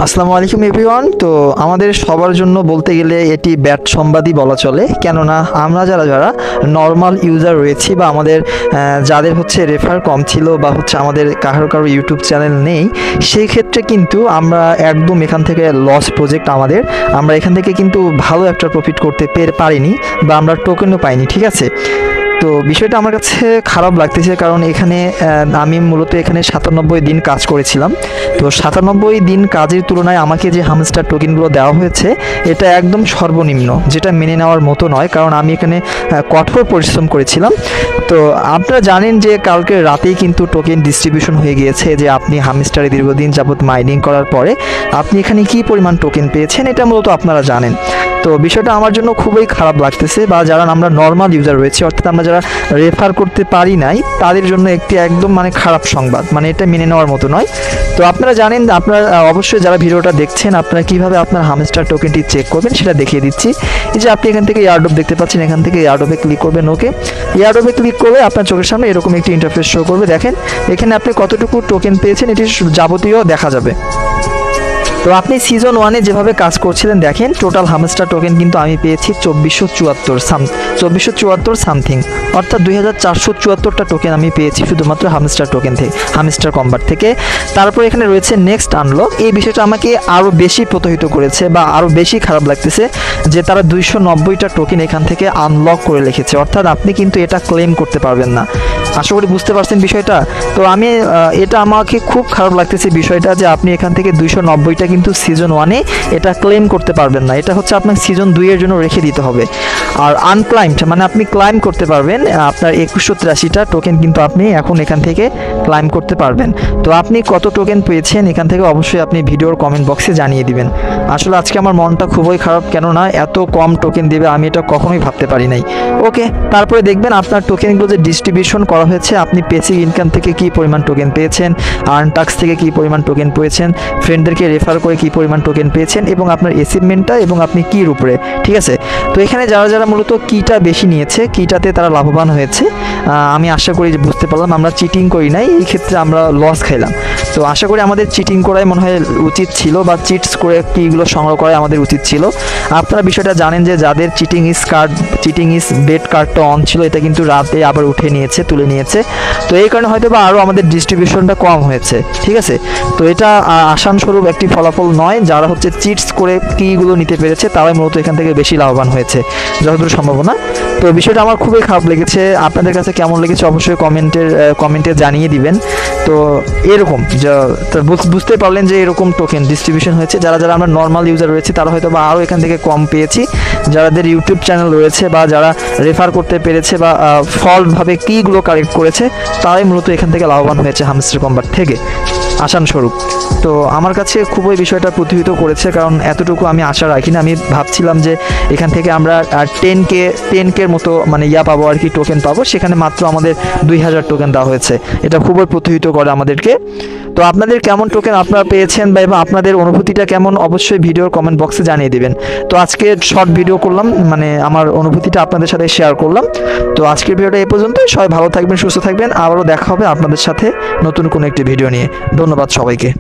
আসসালামু আলাইকুম এভরিওয়ান। তো আমাদের সবার জন্য বলতে গেলে এটি ব্যাড সংবাদই বলা চলে, কেননা আমরা যারা নর্মাল ইউজার রয়েছি বা আমাদের যাদের হচ্ছে রেফার কম ছিল বা হচ্ছে আমাদের কারো ইউটিউব চ্যানেল নেই, সেই ক্ষেত্রে কিন্তু আমরা একদম এখান থেকে লস প্রজেক্ট আমরা এখান থেকে কিন্তু ভালো একটা প্রফিট করতে পারিনি বা আমরা টোকেনও পাইনি। ঠিক আছে, তো বিষয়টা আমার কাছে খারাপ লাগতেছে, কারণ এখানে আমি মূলত এখানে 97 দিন কাজ করেছিলাম। তো 97 দিন কাজের তুলনায় আমাকে যে হামস্টার টোকেনগুলো দেওয়া হয়েছে এটা একদম সর্বনিম্ন, যেটা মেনে নেওয়ার মতো নয়, কারণ আমি এখানে কঠোর পরিশ্রম করেছিলাম। তো আপনারা জানেন যে কালকে রাতেই কিন্তু টোকেন ডিস্ট্রিবিউশন হয়ে গিয়েছে, যে আপনি হামস্টারে দীর্ঘদিন যাবত মাইনিং করার পরে আপনি এখানে কি পরিমাণ টোকেন পেয়েছেন এটা মূলত আপনারা জানেন। তো বিষয়টা আমার জন্য খুবই খারাপ লাগতেছে, বা যারা আমরা নর্মাল ইউজার রয়েছে, অর্থাৎ আমরা যারা রেফার করতে পারি নাই, তাদের জন্য একটি একদম খারাপ সংবাদ, এটা মেনে নেওয়ার মতো নয়। তো আপনারা জানেন, আপনারা অবশ্যই যারা ভিডিওটা দেখছেন, আপনারা কিভাবে আপনার হামস্টার টোকেনটি চেক করবেন সেটা দেখিয়ে দিচ্ছি। এই যে আপনি এখান থেকে এয়ারড্রপ দেখতে পাচ্ছেন, এখান থেকে এয়ারড্রপে ক্লিক করবেন। ওকে, এয়ারড্রপে ক্লিক করলে আপনার চোখের সামনে এরকম একটি ইন্টারফেস শো করবে। দেখেন এখানে আপনি কতটুকু টোকেন পেয়েছেন এটি যাবতীয় দেখা যাবে। তো আপনি সিজন 1-এ যেভাবে কাজ করছিলেন, দেখেন টোটাল হামস্টার টোকেন কিন্তু আমি পেয়েছি 2474 সামথিং, অর্থাৎ 2474টা টোকেন আমি পেয়েছি শুধুমাত্র হামস্টার টোকেন থেকে, হামস্টার কম্বাট থেকে। তারপর এখানে রয়েছে নেক্সট আনলক। এই বিষয়টা আমাকে আরও বেশি প্রতারিত করেছে বা আরও বেশি খারাপ লাগতেছে যে তারা 290টা টোকেন এখান থেকে আনলক করে লিখেছে, অর্থাৎ আপনি কিন্তু এটা ক্লেম করতে পারবেন না। আশা করি বুঝতে পারছেন বিষয়টা। তো আমি এটা আমাকে খুব খারাপ লাগতেছে বিষয়টা, যে আপনি এখান থেকে 290টা কিন্তু সিজন 1-এ এটা ক্লেম করতে পারবেন না, এটা হচ্ছে আপনার সিজন 2-এর জন্য রেখে দিতে হবে। আর আনক্লাইমড আপনি ক্লাইম করতে পারবেন আপনার 2183টা টোকেন, কিন্তু আপনি এখন এখান থেকে ক্লাইম করতে পারবেন। তো আপনি কত টোকেন পেয়েছেন এখান থেকে অবশ্যই আপনি ভিডিওর কমেন্ট বক্সে জানিয়ে দিবেন। আসলে আজকে আমার মনটা খুবই খারাপ, কেননা এত কম টোকেন দেবে আমি এটা কখনোই ভাবতে পারি নাই। ওকে, তারপরে দেখবেন আপনার টোকেনগুলো যে ডিস্ট্রিবিউশন করা হয়েছে, আপনি বেসিক ইনকাম থেকে কি পরিমাণ টোকেন পেয়েছেন, আর্ন টাক্স থেকে কি পরিমাণ টোকেন পেয়েছেন, ফ্রেন্ডদেরকে রেফার করে কি পরিমাণ টোকেন পেয়েছেন, এবং আপনার অ্যাচিভমেন্টটা এবং আপনি কির উপরে। ঠিক আছে, তো এখানে যারা মূলত কিটা বেশি নিয়েছে, কিটাতে তারা লাভবান হয়েছে। আমি আশা করি যে বুঝতে পারলাম আমরা চিটিং করি নাই, এই ক্ষেত্রে আমরা লস খাইলাম। তো আশা করি আমাদের চিটিং করাই মনে হয় উচিত ছিল, বা চিটস করে কিগুলো সংগ্রহ করাই আমাদের উচিত ছিল। আপনারা বিষয়টা জানেন যে যাদের চিটিং ইজ বেড কার্ডটা অন ছিল, এটা কিন্তু রাতে আবার তুলে নিয়েছে। তো এই কারণে হয়তো বা আরও আমাদের ডিস্ট্রিবিউশনটা কম হয়েছে। ঠিক আছে, তো এটা আশানুরূপ একটি ফলাফল নয়। যারা হচ্ছে চিটস করে কিগুলো নিতে পেরেছে তারাই মূলত এখান থেকে বেশি লাভবান হয়েছে যতদূর সম্ভাবনা। তো বিষয়টা আমার খুবই খারাপ লেগেছে। আপনাদের কাছে কেমন লেগেছে অবশ্যই কমেন্টে জানিয়ে দিবেন। তো এরকম বুঝতে পারলেন যে এরকম টোকেন ডিস্ট্রিবিউশন হয়েছে। যারা আমরা নর্মাল ইউজার রয়েছে তারা হয়তো বা আরও এখান থেকে কম পেয়েছি। যাদের ইউটিউব চ্যানেল রয়েছে বা যারা রেফার করতে পেরেছে বা ফল্টভাবে কিগুলো কালেক্ট করেছে, তারাই মূলত এখান থেকে লাভবান হয়েছে হামস্টার কম্বাট থেকে আশানুরূপ। তো আমার কাছে খুবই বিষয়টা প্রতিহিত করেছে, কারণ এতটুকু আমি আশা রাখি না। আমি ভাবছিলাম যে এখান থেকে আমরা 10K মতো পাবো আর কি, টোকেন পাবো। সেখানে মাত্র আমাদের 2000 টোকেন দেওয়া হয়েছে, এটা খুবই প্রতিহিত করে আমাদেরকে। তো আপনাদের কেমন টোকেন আপনারা পেয়েছেন বা আপনাদের অনুভূতিটা কেমন অবশ্যই ভিডিওর কমেন্ট বক্সে জানিয়ে দিবেন। তো আজকে শর্ট ভিডিও করলাম, আমার অনুভূতিটা আপনাদের সাথে শেয়ার করলাম। তো আজকের ভিডিওটা এই পর্যন্ত। সবাই ভালো থাকবেন, সুস্থ থাকবেন। আবারও দেখা হবে আপনাদের সাথে নতুন কোনো একটি ভিডিও নিয়ে। ধন্যবাদ সবাইকে।